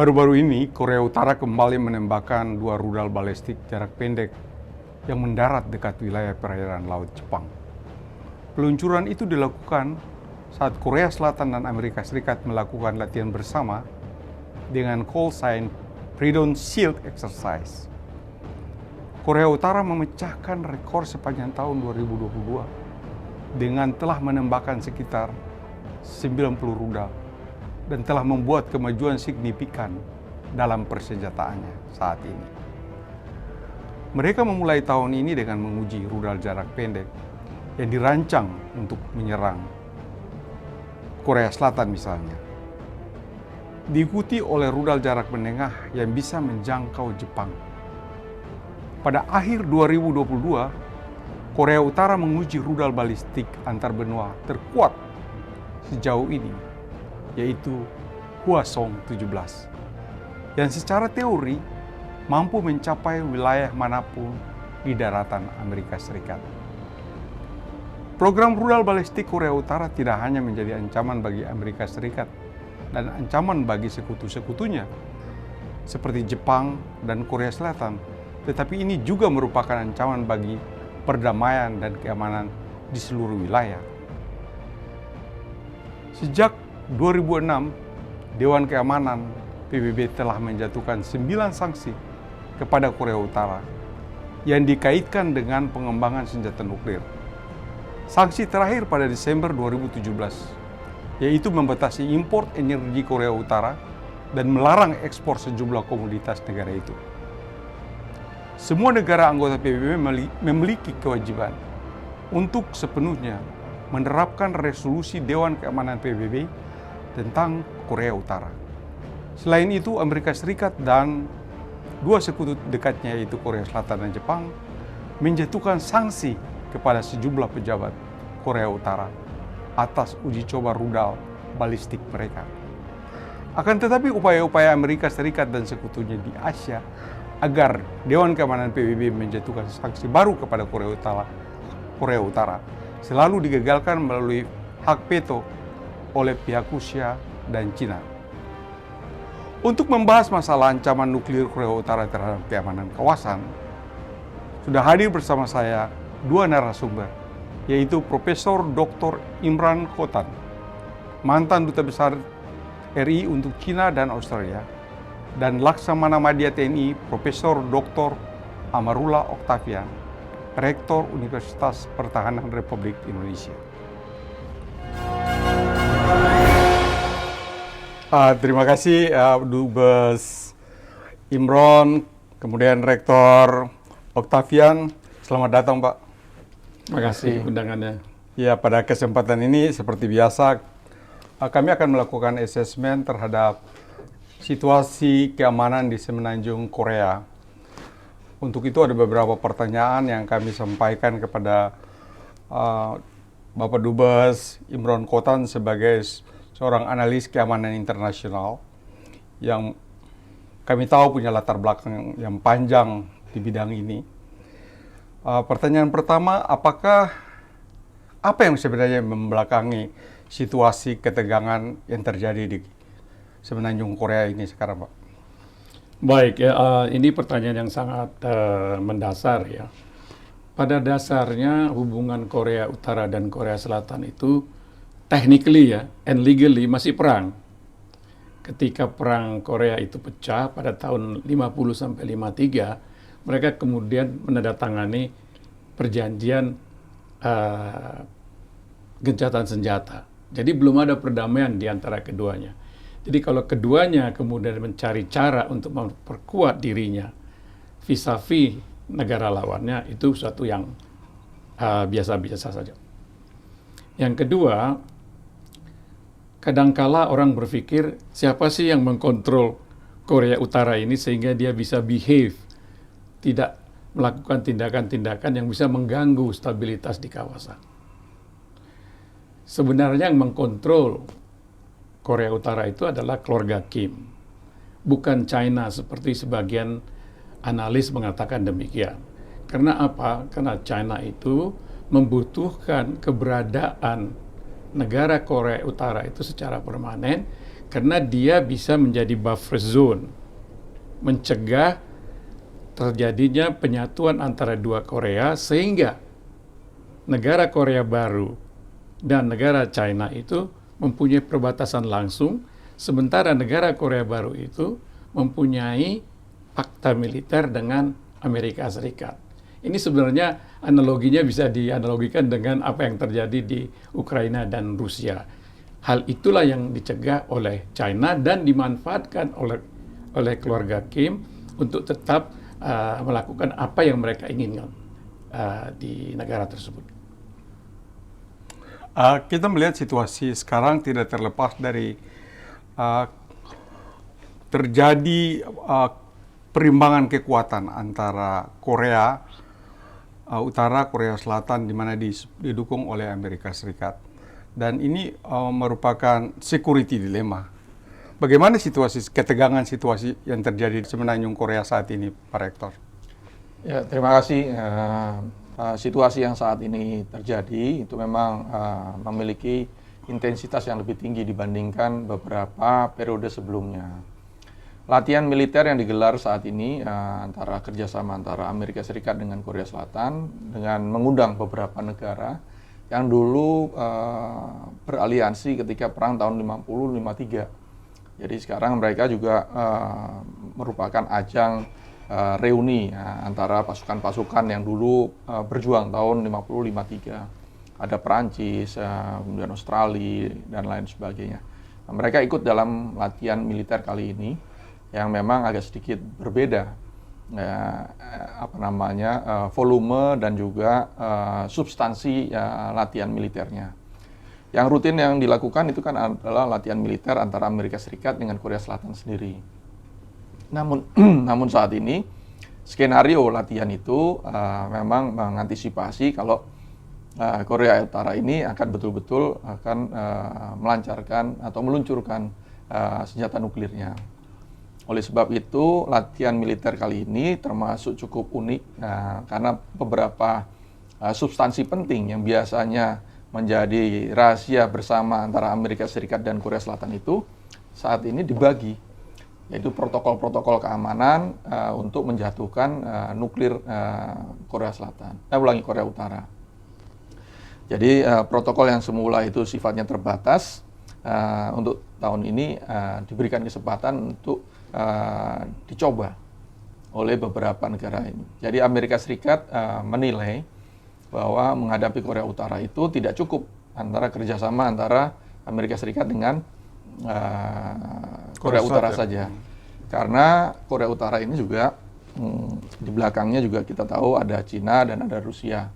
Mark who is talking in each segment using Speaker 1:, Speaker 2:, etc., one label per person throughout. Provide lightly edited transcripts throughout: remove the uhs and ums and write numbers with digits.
Speaker 1: Baru-baru ini, Korea Utara kembali menembakkan 2 rudal balistik jarak pendek yang mendarat dekat wilayah perairan Laut Jepang. Peluncuran itu dilakukan saat Korea Selatan dan Amerika Serikat melakukan latihan bersama dengan call sign Freedom Shield Exercise. Korea Utara memecahkan rekor sepanjang tahun 2022 dengan telah menembakkan sekitar 90 rudal dan telah membuat kemajuan signifikan dalam persenjataannya saat ini. Mereka memulai tahun ini dengan menguji rudal jarak pendek yang dirancang untuk menyerang Korea Selatan misalnya. Diikuti oleh rudal jarak menengah yang bisa menjangkau Jepang. Pada akhir 2022, Korea Utara menguji rudal balistik antar benua terkuat sejauh ini, yaitu Hwasong-17, yang secara teori mampu mencapai wilayah manapun di daratan Amerika Serikat. Program rudal balistik Korea Utara tidak hanya menjadi ancaman bagi Amerika Serikat dan ancaman bagi sekutu-sekutunya seperti Jepang dan Korea Selatan, tetapi ini juga merupakan ancaman bagi perdamaian dan keamanan di seluruh wilayah. Sejak 2006, Dewan Keamanan PBB telah menjatuhkan 9 sanksi kepada Korea Utara yang dikaitkan dengan pengembangan senjata nuklir. Sanksi terakhir pada Desember 2017, yaitu membatasi impor energi Korea Utara dan melarang ekspor sejumlah komoditas negara itu. Semua negara anggota PBB memiliki kewajiban untuk sepenuhnya menerapkan resolusi Dewan Keamanan PBB tentang Korea Utara. Selain itu, Amerika Serikat dan 2 sekutu dekatnya yaitu Korea Selatan dan Jepang menjatuhkan sanksi kepada sejumlah pejabat Korea Utara atas uji coba rudal balistik mereka. Akan tetapi upaya-upaya Amerika Serikat dan sekutunya di Asia agar Dewan Keamanan PBB menjatuhkan sanksi baru kepada Korea Utara selalu digagalkan melalui hak veto oleh pihak Rusia dan Cina. Untuk membahas masalah ancaman nuklir Korea Utara terhadap keamanan kawasan, sudah hadir bersama saya 2 narasumber, yaitu Profesor Dr. Imran Khotan, mantan Duta Besar RI untuk Cina dan Australia, dan Laksamana Madya TNI Profesor Dr. Amarullah Octavian, Rektor Universitas Pertahanan Republik Indonesia. Terima kasih Dubes Imron, kemudian Rektor Octavian. Selamat datang, Pak.
Speaker 2: Terima kasih undangannya.
Speaker 1: Ya, pada kesempatan ini seperti biasa kami akan melakukan asesmen terhadap situasi keamanan di Semenanjung Korea. Untuk itu ada beberapa pertanyaan yang kami sampaikan kepada Bapak Dubes Imron Khotan sebagai seorang analis keamanan internasional yang kami tahu punya latar belakang yang panjang di bidang ini. Pertanyaan pertama, apa yang sebenarnya membelakangi situasi ketegangan yang terjadi di Semenanjung Korea ini sekarang, Pak?
Speaker 2: Baik, ini pertanyaan yang sangat mendasar ya. Pada dasarnya hubungan Korea Utara dan Korea Selatan itu technically ya, and legally masih perang. Ketika perang Korea itu pecah pada tahun 50 sampai 53, mereka kemudian menandatangani perjanjian gencatan senjata. Jadi belum ada perdamaian di antara keduanya. Jadi kalau keduanya kemudian mencari cara untuk memperkuat dirinya vis-a-vis negara lawannya, itu suatu yang biasa-biasa saja. Yang kedua, kadangkala orang berpikir siapa sih yang mengkontrol Korea Utara ini sehingga dia bisa behave, tidak melakukan tindakan-tindakan yang bisa mengganggu stabilitas di kawasan. Sebenarnya yang mengkontrol Korea Utara itu adalah keluarga Kim, bukan China seperti sebagian analis mengatakan demikian. Karena apa? Karena China itu membutuhkan keberadaan negara Korea Utara itu secara permanen karena dia bisa menjadi buffer zone, mencegah terjadinya penyatuan antara dua Korea, sehingga negara Korea baru dan negara China itu mempunyai perbatasan langsung, sementara negara Korea baru itu mempunyai fakta militer dengan Amerika Serikat. Ini sebenarnya analoginya bisa dianalogikan dengan apa yang terjadi di Ukraina dan Rusia. Hal itulah yang dicegah oleh China dan dimanfaatkan oleh keluarga Kim untuk tetap melakukan apa yang mereka inginkan di negara tersebut.
Speaker 1: Kita melihat situasi sekarang tidak terlepas dari terjadi perimbangan kekuatan antara Korea Utara, Korea Selatan, di mana didukung oleh Amerika Serikat. Dan ini merupakan security dilemma. Bagaimana ketegangan situasi yang terjadi di semenanjung Korea saat ini, Pak Rektor?
Speaker 3: Ya, terima kasih. Situasi yang saat ini terjadi itu memang memiliki intensitas yang lebih tinggi dibandingkan beberapa periode sebelumnya. Latihan militer yang digelar saat ini antara kerjasama antara Amerika Serikat dengan Korea Selatan dengan mengundang beberapa negara yang dulu beraliansi ketika perang tahun 50-53. Jadi sekarang mereka juga merupakan ajang reuni antara pasukan-pasukan yang dulu berjuang tahun 50-53. Ada Perancis, kemudian Australia, dan lain sebagainya. Nah, mereka ikut dalam latihan militer kali ini yang memang agak sedikit berbeda, volume dan juga substansi latihan militernya. Yang rutin yang dilakukan itu kan adalah latihan militer antara Amerika Serikat dengan Korea Selatan sendiri. Namun saat ini skenario latihan itu memang mengantisipasi kalau Korea Utara ini akan betul-betul melancarkan atau meluncurkan senjata nuklirnya. Oleh sebab itu, latihan militer kali ini termasuk cukup unik karena beberapa substansi penting yang biasanya menjadi rahasia bersama antara Amerika Serikat dan Korea Selatan itu saat ini dibagi, yaitu protokol-protokol keamanan untuk menjatuhkan nuklir Korea Utara. Jadi protokol yang semula itu sifatnya terbatas, untuk tahun ini diberikan kesempatan untuk dicoba oleh beberapa negara ini. Jadi Amerika Serikat menilai bahwa menghadapi Korea Utara itu tidak cukup antara kerjasama antara Amerika Serikat dengan Korea Utara saja. Karena Korea Utara ini juga di belakangnya juga kita tahu ada Cina dan ada Rusia.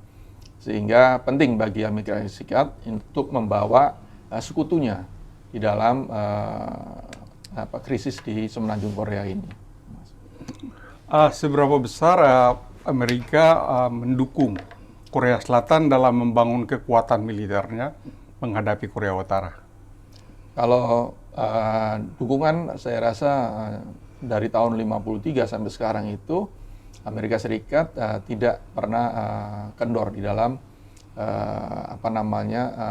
Speaker 3: Sehingga penting bagi Amerika Serikat untuk membawa sekutunya di dalam krisis di semenanjung Korea ini.
Speaker 1: Seberapa besar Amerika mendukung Korea Selatan dalam membangun kekuatan militernya menghadapi Korea Utara?
Speaker 3: Kalau dukungan saya rasa dari tahun 53 sampai sekarang itu Amerika Serikat tidak pernah kendor di dalam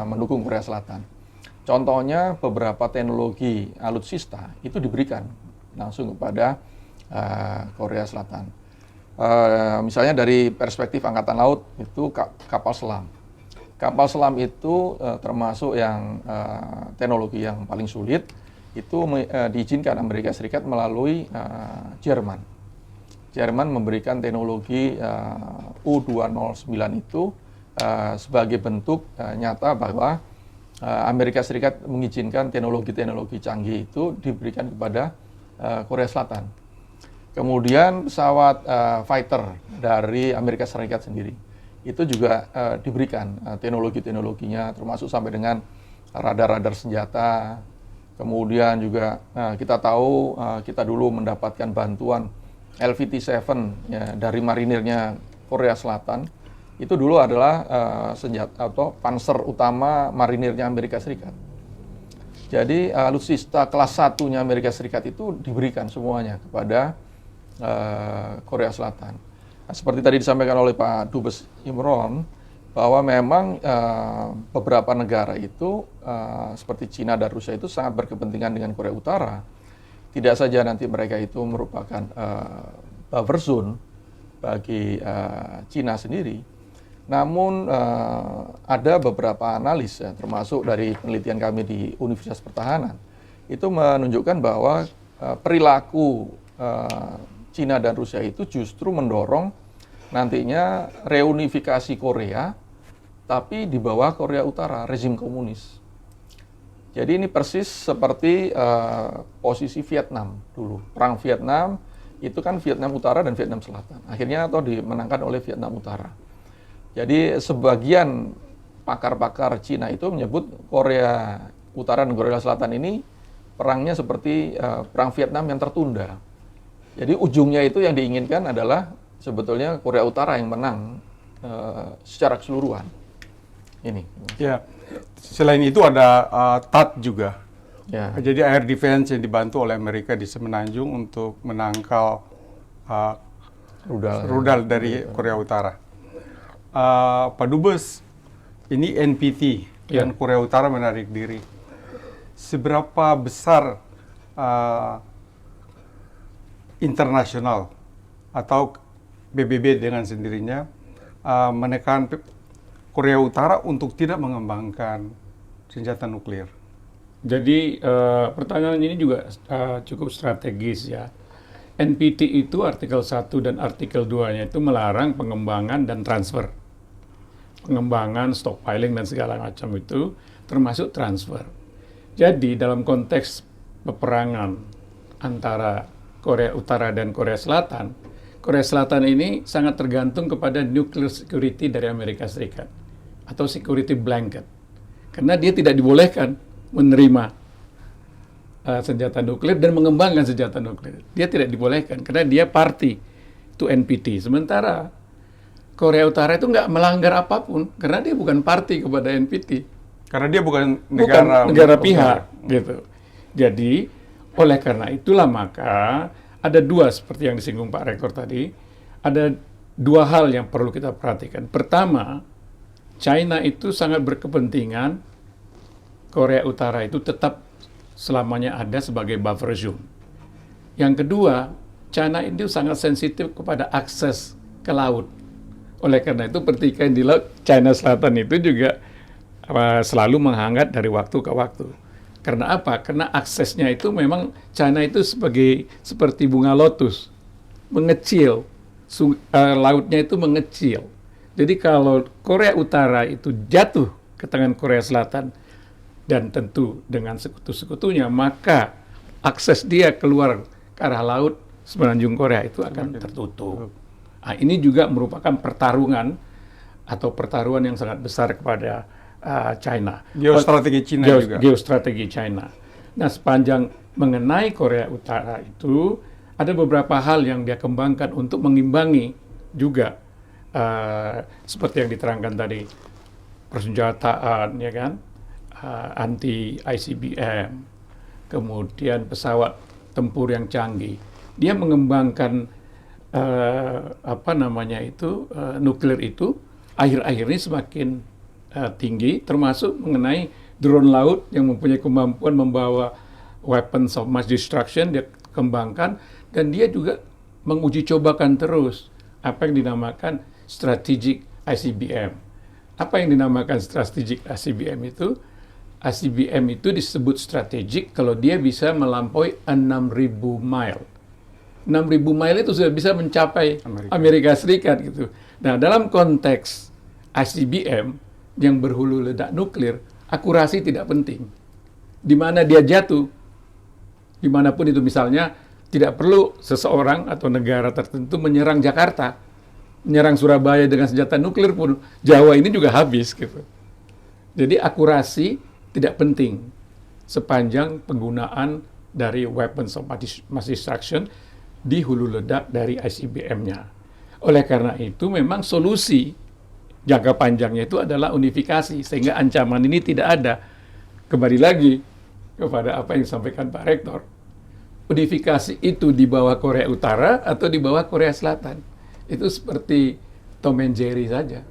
Speaker 3: mendukung Korea Selatan. Contohnya beberapa teknologi alutsista itu diberikan langsung kepada Korea Selatan. Misalnya dari perspektif Angkatan Laut itu kapal selam. Kapal selam itu termasuk yang teknologi yang paling sulit, itu diizinkan Amerika Serikat melalui Jerman. Jerman memberikan teknologi U-209 itu sebagai bentuk nyata bahwa Amerika Serikat mengizinkan teknologi-teknologi canggih itu diberikan kepada Korea Selatan. Kemudian pesawat fighter dari Amerika Serikat sendiri itu juga diberikan teknologi-teknologinya, termasuk sampai dengan radar-radar senjata. Kemudian juga kita tahu kita dulu mendapatkan bantuan LVT-7 ya, dari marinirnya Korea Selatan. Itu dulu adalah senjata atau panser utama marinirnya Amerika Serikat. Jadi alutsista kelas 1-nya Amerika Serikat itu diberikan semuanya kepada Korea Selatan. Nah, seperti tadi disampaikan oleh Pak Dubes Imron, bahwa memang beberapa negara itu seperti Cina dan Rusia itu sangat berkepentingan dengan Korea Utara. Tidak saja nanti mereka itu merupakan buffer zone bagi Cina sendiri, namun ada beberapa analis ya, termasuk dari penelitian kami di Universitas Pertahanan, itu menunjukkan bahwa perilaku Cina dan Rusia itu justru mendorong nantinya reunifikasi Korea, tapi di bawah Korea Utara, rezim komunis. Jadi ini persis seperti posisi Vietnam dulu. Perang Vietnam itu kan Vietnam Utara dan Vietnam Selatan. Akhirnya dimenangkan oleh Vietnam Utara. Jadi sebagian pakar-pakar Cina itu menyebut Korea Utara dan Korea Selatan ini perangnya seperti perang Vietnam yang tertunda. Jadi ujungnya itu yang diinginkan adalah sebetulnya Korea Utara yang menang secara keseluruhan. Ini.
Speaker 1: Ya, selain itu ada THAAD juga.
Speaker 3: Ya.
Speaker 1: Jadi air defense yang dibantu oleh Amerika di Semenanjung untuk menangkal rudal dari Korea Utara. Pak Dubes, ini NPT dan Korea Utara menarik diri. Seberapa besar internasional atau PBB dengan sendirinya menekan Korea Utara untuk tidak mengembangkan senjata nuklir?
Speaker 2: Jadi pertanyaan ini juga cukup strategis ya. NPT itu artikel 1 dan artikel 2-nya itu melarang pengembangan dan transfer. Pengembangan, stockpiling dan segala macam itu termasuk transfer. Jadi dalam konteks peperangan antara Korea Utara dan Korea Selatan ini sangat tergantung kepada nuclear security dari Amerika Serikat atau security blanket. Karena dia tidak dibolehkan menerima senjata nuklir dan mengembangkan senjata nuklir. Dia tidak dibolehkan karena dia party to NPT. Sementara Korea Utara itu nggak melanggar apapun karena dia bukan party kepada NPT.
Speaker 1: Karena dia bukan
Speaker 2: negara pihak gitu. Jadi oleh karena itulah maka ada dua seperti yang disinggung Pak Rektor tadi. Ada dua hal yang perlu kita perhatikan. Pertama, China itu sangat berkepentingan Korea Utara itu tetap selamanya ada sebagai buffer zone. Yang kedua, China itu sangat sensitif kepada akses ke laut. Oleh karena itu pertikaian di laut China Selatan itu juga selalu menghangat dari waktu ke waktu. Karena apa? Karena aksesnya itu memang China itu seperti bunga lotus, mengecil, lautnya itu mengecil. Jadi kalau Korea Utara itu jatuh ke tangan Korea Selatan dan tentu dengan sekutu-sekutunya, maka akses dia keluar ke arah laut semenanjung Korea itu akan tertutup. Nah, ini juga merupakan pertarungan atau pertaruhan yang sangat besar kepada China.
Speaker 1: Geostrategi China juga.
Speaker 2: Geostrategi China. Nah, sepanjang mengenai Korea Utara itu ada beberapa hal yang dia kembangkan untuk mengimbangi juga seperti yang diterangkan tadi, persenjataan, ya kan, anti ICBM, kemudian pesawat tempur yang canggih. Dia mengembangkan nuklir itu akhir-akhir ini semakin tinggi, termasuk mengenai drone laut yang mempunyai kemampuan membawa weapons of mass destruction. Dia kembangkan dan dia juga menguji cobakan terus apa yang dinamakan strategic ICBM. Apa yang dinamakan strategic ICBM itu? ICBM itu disebut strategik kalau dia bisa melampaui 6.000 mile. 6.000 mile itu sudah bisa mencapai Amerika Serikat gitu. Nah, dalam konteks ICBM yang berhulu ledak nuklir, akurasi tidak penting. Di mana dia jatuh, dimanapun itu, misalnya tidak perlu seseorang atau negara tertentu menyerang Jakarta, menyerang Surabaya dengan senjata nuklir pun Jawa ini juga habis gitu. Jadi akurasi tidak penting sepanjang penggunaan dari weapons of mass destruction di hulu ledak dari ICBM-nya. Oleh karena itu memang solusi jangka panjangnya itu adalah unifikasi sehingga ancaman ini tidak ada. Kembali lagi kepada apa yang disampaikan Pak Rektor. Unifikasi itu di bawah Korea Utara atau di bawah Korea Selatan. Itu seperti Tom and Jerry saja.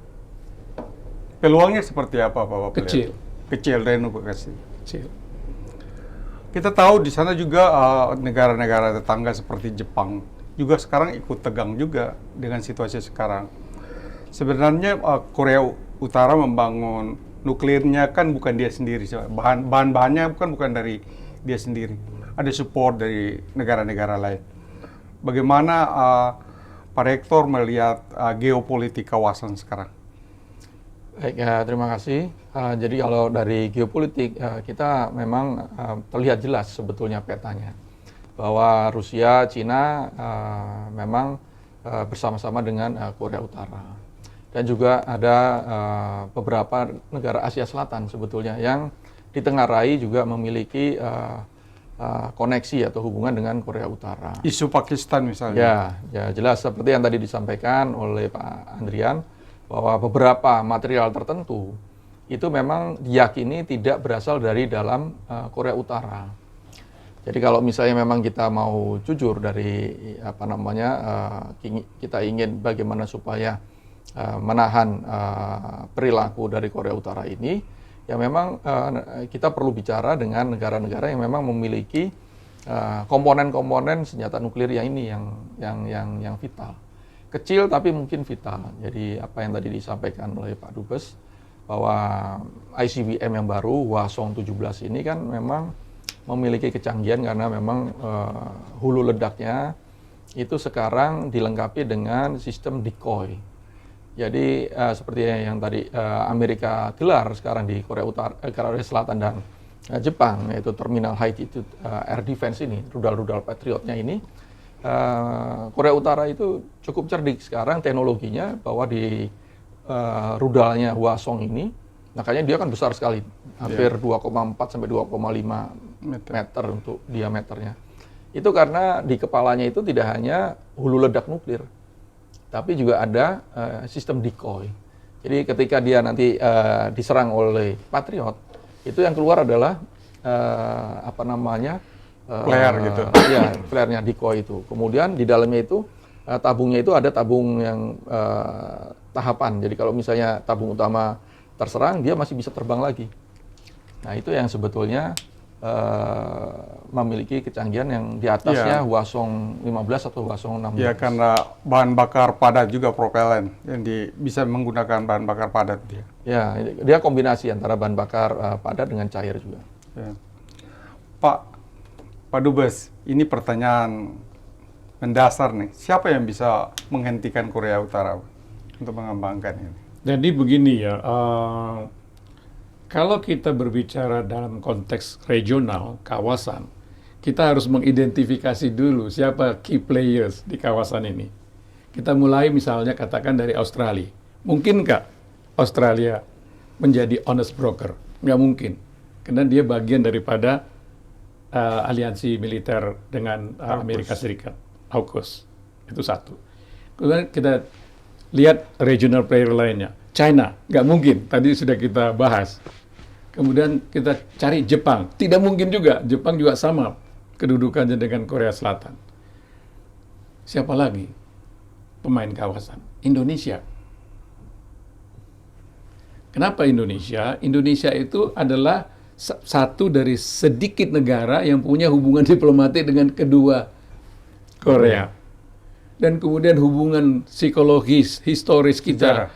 Speaker 1: Peluangnya seperti apa, Bapak?
Speaker 2: Kecil.
Speaker 1: Kecil, Reno kasih.
Speaker 2: Kecil.
Speaker 1: Kita tahu di sana juga negara-negara tetangga seperti Jepang juga sekarang ikut tegang juga dengan situasi sekarang. Sebenarnya Korea Utara membangun nuklirnya kan bukan dia sendiri, bahan-bahannya bukan dari dia sendiri. Ada support dari negara-negara lain. Bagaimana Pak Rektor melihat geopolitik kawasan sekarang?
Speaker 3: Baik, terima kasih. Jadi kalau dari geopolitik, kita memang terlihat jelas sebetulnya petanya. Bahwa Rusia, Cina memang bersama-sama dengan Korea Utara. Dan juga ada beberapa negara Asia Selatan sebetulnya yang ditengarai juga memiliki koneksi atau hubungan dengan Korea Utara.
Speaker 1: Isu Pakistan misalnya.
Speaker 3: Ya jelas seperti yang tadi disampaikan oleh Pak Andrian, bahwa beberapa material tertentu itu memang diyakini tidak berasal dari dalam Korea Utara. Jadi kalau misalnya memang kita mau jujur dari kita ingin bagaimana supaya menahan perilaku dari Korea Utara ini, ya memang kita perlu bicara dengan negara-negara yang memang memiliki komponen-komponen senjata nuklir yang ini yang vital. Kecil tapi mungkin vital. Jadi apa yang tadi disampaikan oleh Pak Dubes, bahwa ICBM yang baru Hwasong 17 ini kan memang memiliki kecanggihan karena memang hulu ledaknya itu sekarang dilengkapi dengan sistem decoy. Jadi seperti yang tadi Amerika gelar sekarang di Korea Selatan dan Jepang, yaitu Terminal High Altitude Air Defense ini, rudal-rudal Patriotnya ini, Korea Utara itu cukup cerdik sekarang teknologinya, bahwa di rudalnya Hwasong ini, makanya dia kan besar sekali, hampir 2,4 sampai 2,5 meter untuk diameternya. Itu karena di kepalanya itu tidak hanya hulu ledak nuklir, tapi juga ada sistem decoy. Jadi ketika dia nanti diserang oleh Patriot, itu yang keluar adalah
Speaker 1: flare gitu.
Speaker 3: Ya, flare-nya decoy itu. Kemudian di dalamnya itu tabungnya itu ada tabung yang tahapan. Jadi kalau misalnya tabung utama terserang, dia masih bisa terbang lagi. Nah, itu yang sebetulnya memiliki kecanggihan yang di atasnya Hwasong 15 atau Hwasong 16.
Speaker 1: Ya, karena bahan bakar padat juga propellen yang bisa menggunakan bahan bakar padat dia.
Speaker 3: Ya, dia kombinasi antara bahan bakar padat dengan cair juga.
Speaker 1: Ya. Pak Dubes, ini pertanyaan mendasar nih. Siapa yang bisa menghentikan Korea Utara untuk mengembangkan ini?
Speaker 2: Jadi begini ya, kalau kita berbicara dalam konteks regional, kawasan, kita harus mengidentifikasi dulu siapa key players di kawasan ini. Kita mulai misalnya katakan dari Australia. Mungkinkah Australia menjadi honest broker? Nggak mungkin. Karena dia bagian daripada aliansi militer dengan Amerika Serikat. AUKUS. Itu satu. Kemudian kita lihat regional player lainnya. China, nggak mungkin. Tadi sudah kita bahas. Kemudian kita cari Jepang. Tidak mungkin juga. Jepang juga sama kedudukannya dengan Korea Selatan. Siapa lagi pemain kawasan? Indonesia. Kenapa Indonesia? Indonesia itu adalah satu dari sedikit negara yang punya hubungan diplomatik dengan kedua Korea. Dan kemudian hubungan psikologis, historis kita,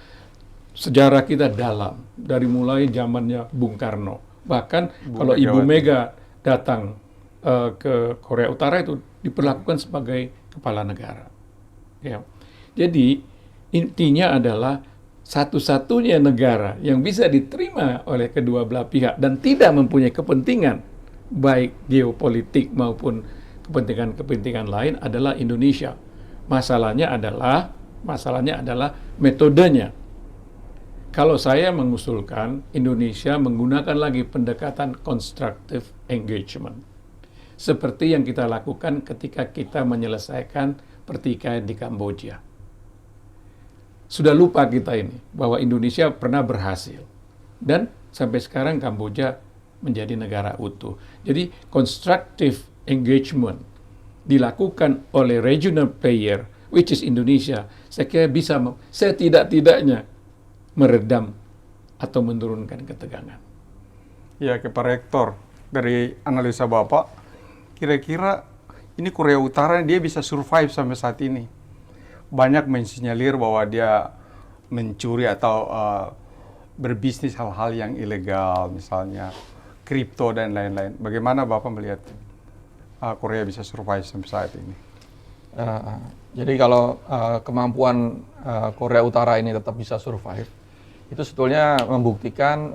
Speaker 2: sejarah kita dalam. Dari mulai zamannya Bung Karno. Bahkan kalau Ibu Mega datang ke Korea Utara itu diperlakukan sebagai kepala negara. Ya. Jadi intinya adalah satu-satunya negara yang bisa diterima oleh kedua belah pihak dan tidak mempunyai kepentingan baik geopolitik maupun kepentingan-kepentingan lain adalah Indonesia. Masalahnya adalah metodenya. Kalau saya mengusulkan Indonesia menggunakan lagi pendekatan constructive engagement. Seperti yang kita lakukan ketika kita menyelesaikan pertikaian di Kamboja. Sudah lupa kita ini, bahwa Indonesia pernah berhasil. Dan sampai sekarang Kamboja menjadi negara utuh. Jadi constructive engagement dilakukan oleh regional player, which is Indonesia, saya kira bisa setidak-tidaknya meredam atau menurunkan ketegangan.
Speaker 1: Ya, ke Pak Rektor, dari analisa Bapak, kira-kira ini Korea Utara dia bisa survive sampai saat ini. Banyak mensinyalir bahwa dia mencuri atau berbisnis hal-hal yang ilegal, misalnya kripto dan lain-lain. Bagaimana Bapak melihat Korea bisa survive sampai saat ini?
Speaker 3: Jadi kalau kemampuan Korea Utara ini tetap bisa survive, itu sebetulnya membuktikan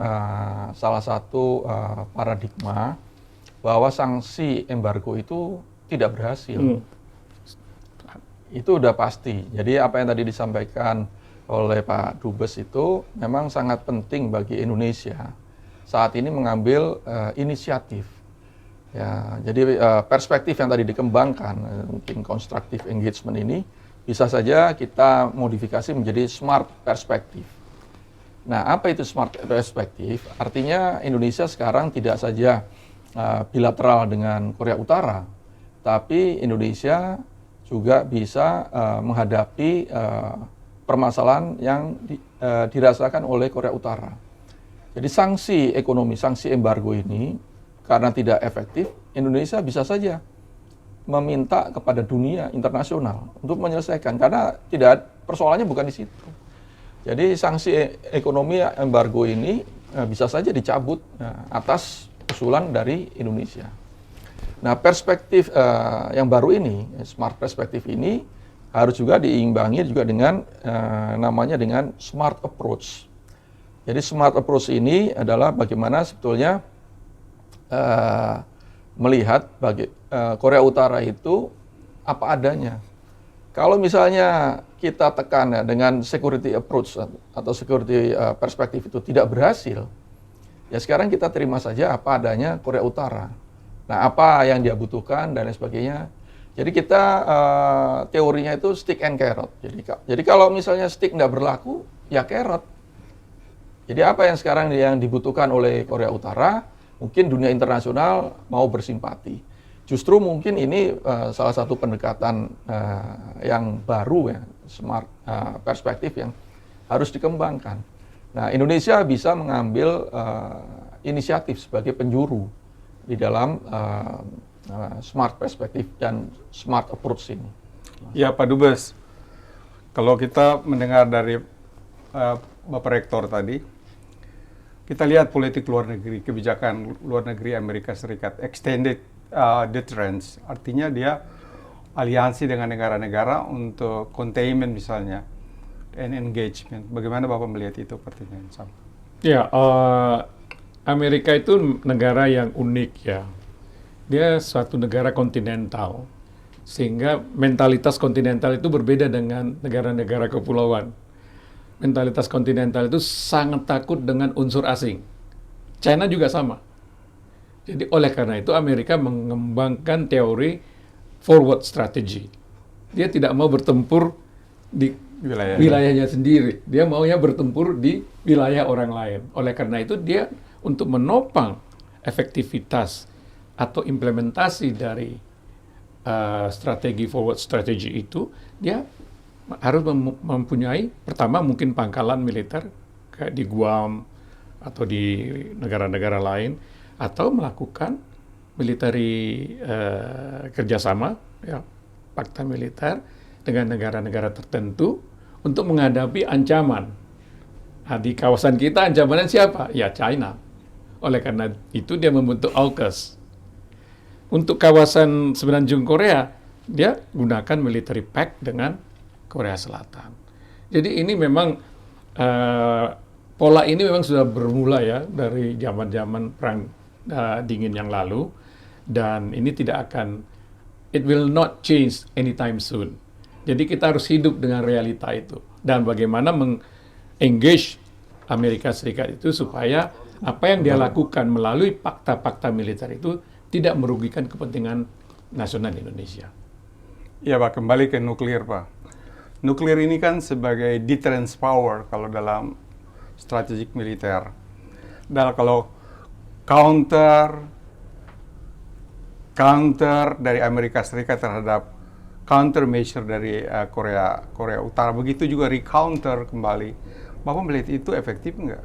Speaker 3: salah satu paradigma bahwa sanksi embargo itu tidak berhasil. Itu udah pasti. Jadi apa yang tadi disampaikan oleh Pak Dubes itu memang sangat penting bagi Indonesia saat ini mengambil inisiatif. Ya, jadi perspektif yang tadi dikembangkan, mungkin constructive engagement ini bisa saja kita modifikasi menjadi smart perspektif. Nah, apa itu smart perspektif? Artinya Indonesia sekarang tidak saja bilateral dengan Korea Utara, tapi Indonesia juga bisa menghadapi permasalahan yang dirasakan oleh Korea Utara. Jadi sanksi ekonomi, sanksi embargo ini karena tidak efektif, Indonesia bisa saja meminta kepada dunia internasional untuk menyelesaikan, karena persoalannya bukan di situ. Jadi sanksi ekonomi embargo ini bisa saja dicabut atas usulan dari Indonesia. Nah, perspektif yang baru ini, smart perspektif ini harus juga diimbangi juga dengan namanya dengan smart approach. Jadi smart approach ini adalah bagaimana sebetulnya melihat Korea Utara itu apa adanya. Kalau misalnya kita tekan dengan security approach atau security perspektif itu tidak berhasil, ya sekarang kita terima saja apa adanya Korea Utara. Nah, apa yang dia butuhkan dan lain sebagainya. Jadi kita teorinya itu stick and carrot. Jadi kalau misalnya stick tidak berlaku, ya carrot. Jadi apa yang sekarang yang dibutuhkan oleh Korea Utara, mungkin dunia internasional mau bersimpati. Justru mungkin ini salah satu pendekatan yang baru ya, smart perspektif yang harus dikembangkan. Nah, Indonesia bisa mengambil inisiatif sebagai penjuru di dalam smart perspektif dan smart approach ini.
Speaker 1: Ya, Pak Dubes, kalau kita mendengar dari Bapak Rektor tadi, kita lihat politik luar negeri, kebijakan luar negeri Amerika Serikat, extended deterrence, artinya dia aliansi dengan negara-negara untuk containment misalnya, and engagement. Bagaimana Bapak melihat itu pertanyaan sama?
Speaker 2: Ya, Amerika itu negara yang unik ya. Dia suatu negara kontinental, sehingga mentalitas kontinental itu berbeda dengan negara-negara kepulauan. Mentalitas kontinental itu sangat takut dengan unsur asing. China juga sama. Jadi oleh karena itu Amerika mengembangkan teori forward strategy. Dia tidak mau bertempur di wilayahnya sendiri. Dia maunya bertempur di wilayah orang lain. Oleh karena itu dia untuk menopang efektivitas atau implementasi dari strategi forward strategy itu, dia harus mempunyai pertama mungkin pangkalan militer kayak di Guam atau di negara-negara lain, atau melakukan military kerjasama, ya, fakta militer dengan negara-negara tertentu untuk menghadapi ancaman. Nah, di kawasan kita ancamannya siapa? Ya China. Oleh karena itu dia membentuk AUKUS. Untuk kawasan Semenanjung Korea, dia gunakan military pact dengan Korea Selatan. Jadi ini memang pola ini memang sudah bermula ya dari zaman-zaman perang dingin yang lalu, dan ini tidak akan, it will not change anytime soon. Jadi kita harus hidup dengan realita itu dan bagaimana meng-engage Amerika Serikat itu supaya apa yang dia lakukan melalui fakta-fakta militer itu tidak merugikan kepentingan nasional Indonesia.
Speaker 1: Ya Pak, kembali ke nuklir Pak. Nuklir ini kan sebagai deterrence power kalau dalam strategik militer. Dan kalau counter dari Amerika Serikat terhadap countermeasure dari Korea Utara, begitu juga recounter kembali. Bapak melihat itu efektif nggak?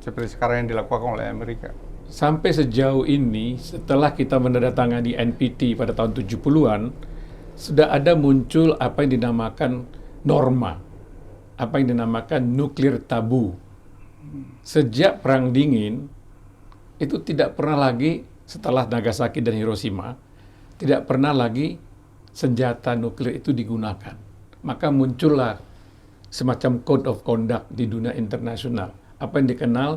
Speaker 1: seperti sekarang yang dilakukan oleh Amerika?
Speaker 2: Sampai sejauh ini, setelah kita menandatangani NPT pada tahun 70-an, sudah ada muncul apa yang dinamakan norma, apa yang dinamakan nuklir tabu. Sejak Perang Dingin, itu tidak pernah lagi, setelah Nagasaki dan Hiroshima, tidak pernah lagi senjata nuklir itu digunakan. Maka muncullah semacam code of conduct di dunia internasional, apa yang dikenal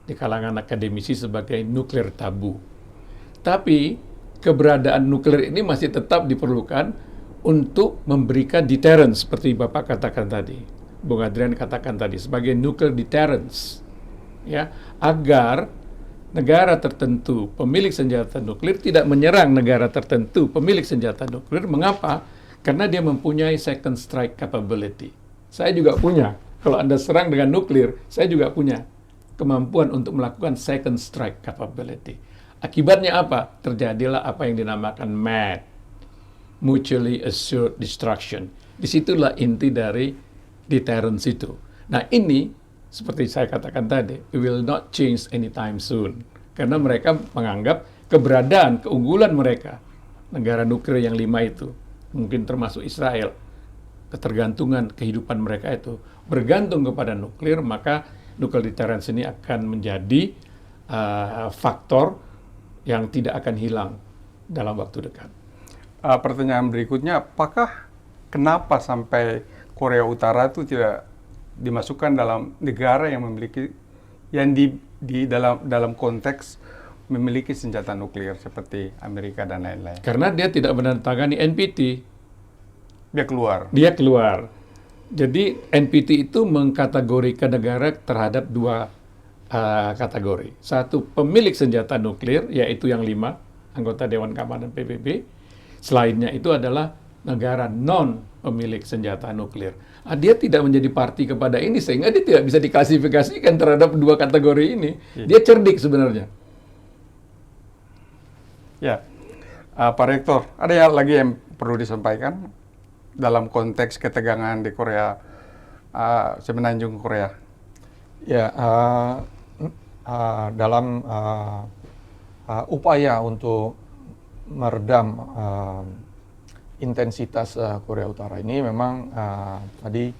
Speaker 2: di kalangan akademisi sebagai nuklir tabu. Tapi keberadaan nuklir ini masih tetap diperlukan untuk memberikan deterrence, seperti Bapak katakan tadi, Bung Adrian katakan tadi, sebagai nuclear deterrence, ya, agar negara tertentu pemilik senjata nuklir tidak menyerang negara tertentu pemilik senjata nuklir. Mengapa? Karena dia mempunyai second strike capability. Saya juga punya. Kalau Anda serang dengan nuklir, saya juga punya kemampuan untuk melakukan second strike capability. Akibatnya apa? Terjadilah apa yang dinamakan MAD, Mutually Assured Destruction. Disitulah inti dari deterrence itu. Nah ini, seperti saya katakan tadi, will not change anytime soon. Karena mereka menganggap keberadaan, keunggulan mereka, negara nuklir yang 5 itu, mungkin termasuk Israel, ketergantungan kehidupan mereka itu bergantung kepada nuklir, maka nuclear deterrence ini akan menjadi faktor yang tidak akan hilang dalam waktu dekat.
Speaker 1: Pertanyaan berikutnya, apakah kenapa sampai Korea Utara itu tidak dimasukkan dalam negara yang memiliki dalam konteks memiliki senjata nuklir seperti Amerika dan lain-lain?
Speaker 2: Karena dia tidak menandatangani NPT.
Speaker 1: Dia keluar.
Speaker 2: Jadi NPT itu mengkategorikan negara terhadap 2 kategori. Satu, pemilik senjata nuklir, yaitu yang 5, anggota Dewan Keamanan PBB. Selainnya itu adalah negara non pemilik senjata nuklir. Dia tidak menjadi parti kepada ini, sehingga dia tidak bisa diklasifikasikan terhadap 2 kategori ini. Dia cerdik sebenarnya.
Speaker 1: Ya, Pak Rektor, ada lagi yang perlu disampaikan dalam konteks ketegangan di Korea, semenanjung Korea?
Speaker 3: Ya, dalam upaya untuk meredam intensitas Korea Utara ini memang tadi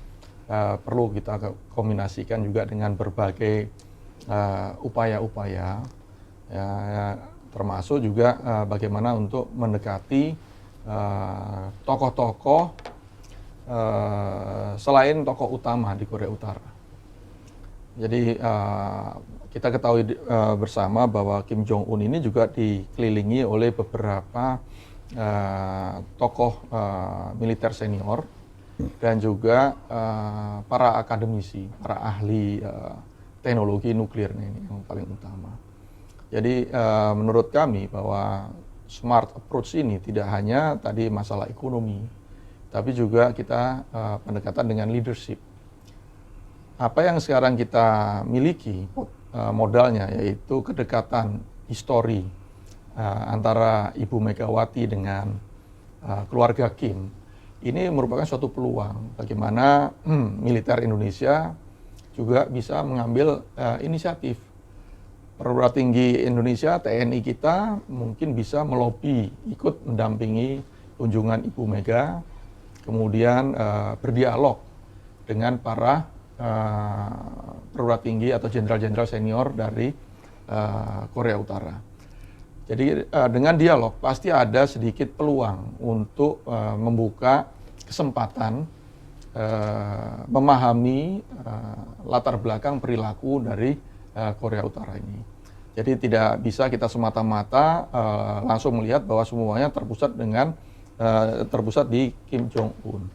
Speaker 3: perlu kita kombinasikan juga dengan berbagai upaya-upaya, ya, termasuk juga bagaimana untuk mendekati tokoh-tokoh selain tokoh utama di Korea Utara. Jadi kita ketahui bersama bahwa Kim Jong Un ini juga dikelilingi oleh beberapa tokoh militer senior dan juga para akademisi, para ahli teknologi nuklirnya ini yang paling utama. Jadi menurut kami bahwa smart approach ini tidak hanya tadi masalah ekonomi, tapi juga kita pendekatan dengan leadership. Apa yang sekarang kita miliki modalnya yaitu kedekatan histori antara Ibu Megawati dengan keluarga Kim. Ini merupakan suatu peluang bagaimana militer Indonesia juga bisa mengambil inisiatif. Perwira tinggi Indonesia, TNI kita mungkin bisa melobi, ikut mendampingi kunjungan Ibu Mega, kemudian berdialog dengan para perwira tinggi atau jenderal-jenderal senior dari Korea Utara. Jadi dengan dialog pasti ada sedikit peluang untuk membuka kesempatan memahami latar belakang perilaku dari Korea Utara ini. Jadi tidak bisa kita semata-mata langsung melihat bahwa semuanya terpusat di Kim Jong Un.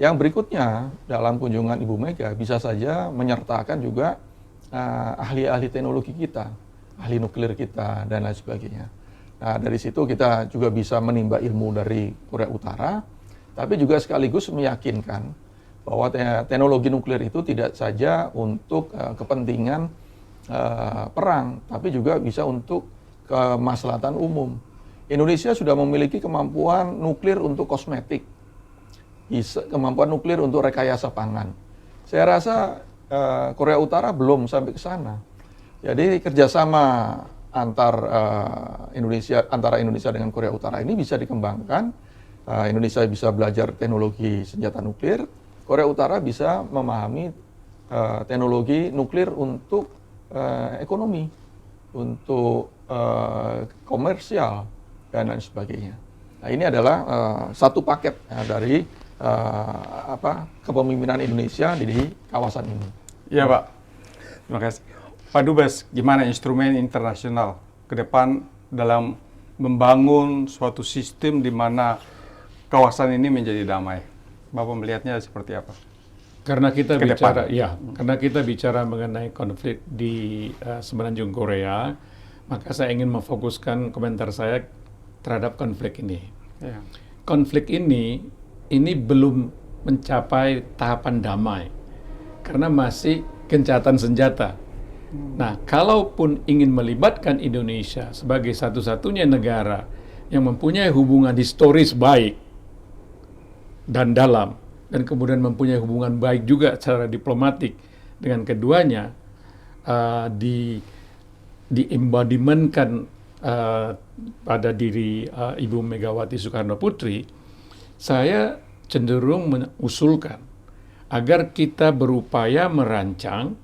Speaker 3: Yang berikutnya dalam kunjungan Ibu Mega bisa saja menyertakan juga ahli-ahli teknologi kita, ahli nuklir kita dan lain sebagainya. Nah dari situ kita juga bisa menimba ilmu dari Korea Utara, tapi juga sekaligus meyakinkan bahwa teknologi nuklir itu tidak saja untuk kepentingan perang, tapi juga bisa untuk kemaslahatan umum. Indonesia sudah memiliki kemampuan nuklir untuk kosmetik, kemampuan nuklir untuk rekayasa pangan. Saya rasa Korea Utara belum sampai ke sana. Jadi kerjasama antara Indonesia dengan Korea Utara ini bisa dikembangkan. Indonesia bisa belajar teknologi senjata nuklir, Korea Utara bisa memahami teknologi nuklir untuk ekonomi, untuk komersial dan lain sebagainya. Nah, ini adalah satu paket dari kepemimpinan Indonesia di kawasan ini.
Speaker 1: Iya, Pak. Terima kasih. Pak Dubes, gimana instrumen internasional ke depan dalam membangun suatu sistem di mana kawasan ini menjadi damai? Bapak melihatnya seperti apa?
Speaker 2: Karena kita
Speaker 1: Ke
Speaker 2: bicara,
Speaker 1: depan.
Speaker 2: ya, karena kita bicara mengenai konflik di semenanjung Korea, maka saya ingin memfokuskan komentar saya terhadap konflik ini.
Speaker 1: Ya.
Speaker 2: Konflik ini belum mencapai tahapan damai, karena masih gencatan senjata. Nah, kalaupun ingin melibatkan Indonesia sebagai satu-satunya negara yang mempunyai hubungan historis baik dan dalam, dan kemudian mempunyai hubungan baik juga secara diplomatik dengan keduanya, diembodimentkan pada diri Ibu Megawati Soekarno Putri, saya cenderung mengusulkan agar kita berupaya merancang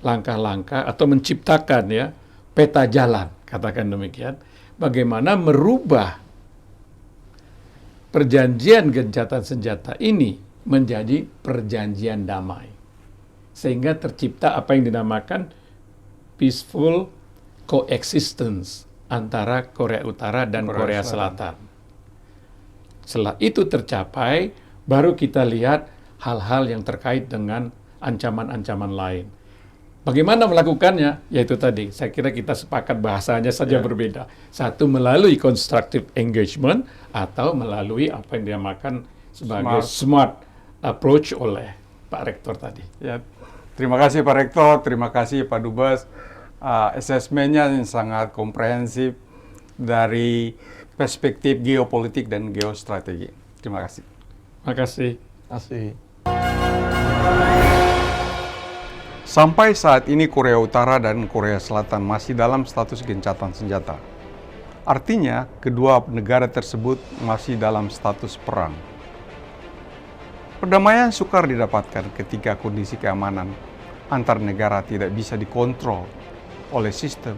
Speaker 2: langkah-langkah atau menciptakan ya peta jalan, katakan demikian, bagaimana merubah perjanjian gencatan senjata ini menjadi perjanjian damai, sehingga tercipta apa yang dinamakan peaceful coexistence antara Korea Utara dan Korea Selatan. Setelah itu tercapai, baru kita lihat hal-hal yang terkait dengan ancaman-ancaman lain. Bagaimana melakukannya? Yaitu tadi, saya kira kita sepakat bahasanya saja berbeda. Satu, melalui constructive engagement, atau melalui apa yang dinamakan sebagai smart approach oleh Pak Rektor tadi.
Speaker 1: Ya, terima kasih Pak Rektor, terima kasih Pak Dubes. Asesmennya yang sangat komprehensif dari perspektif geopolitik dan geostrategi. Terima kasih.
Speaker 2: Terima kasih.
Speaker 3: Terima kasih.
Speaker 1: Sampai saat ini Korea Utara dan Korea Selatan masih dalam status gencatan senjata. Artinya, kedua negara tersebut masih dalam status perang. Perdamaian sukar didapatkan ketika kondisi keamanan antar negara tidak bisa dikontrol oleh sistem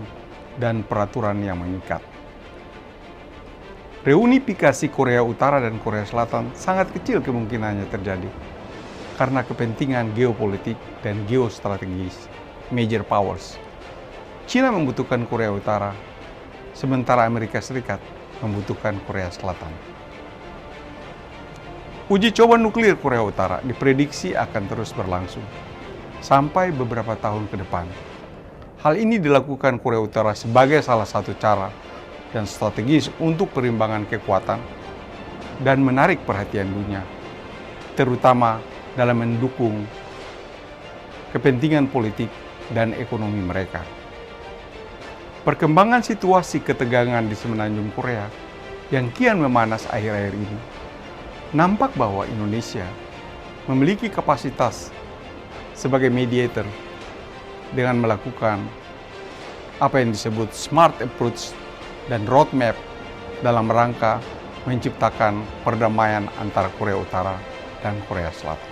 Speaker 1: dan peraturan yang mengikat. Reunifikasi Korea Utara dan Korea Selatan sangat kecil kemungkinannya terjadi karena kepentingan geopolitik dan geostrategis major powers. China membutuhkan Korea Utara, sementara Amerika Serikat membutuhkan Korea Selatan. Uji coba nuklir Korea Utara diprediksi akan terus berlangsung sampai beberapa tahun ke depan. Hal ini dilakukan Korea Utara sebagai salah satu cara dan strategis untuk perimbangan kekuatan dan menarik perhatian dunia, terutama dalam mendukung kepentingan politik dan ekonomi mereka. Perkembangan situasi ketegangan di semenanjung Korea yang kian memanas akhir-akhir ini, nampak bahwa Indonesia memiliki kapasitas sebagai mediator dengan melakukan apa yang disebut smart approach dan roadmap dalam rangka menciptakan perdamaian antara Korea Utara dan Korea Selatan.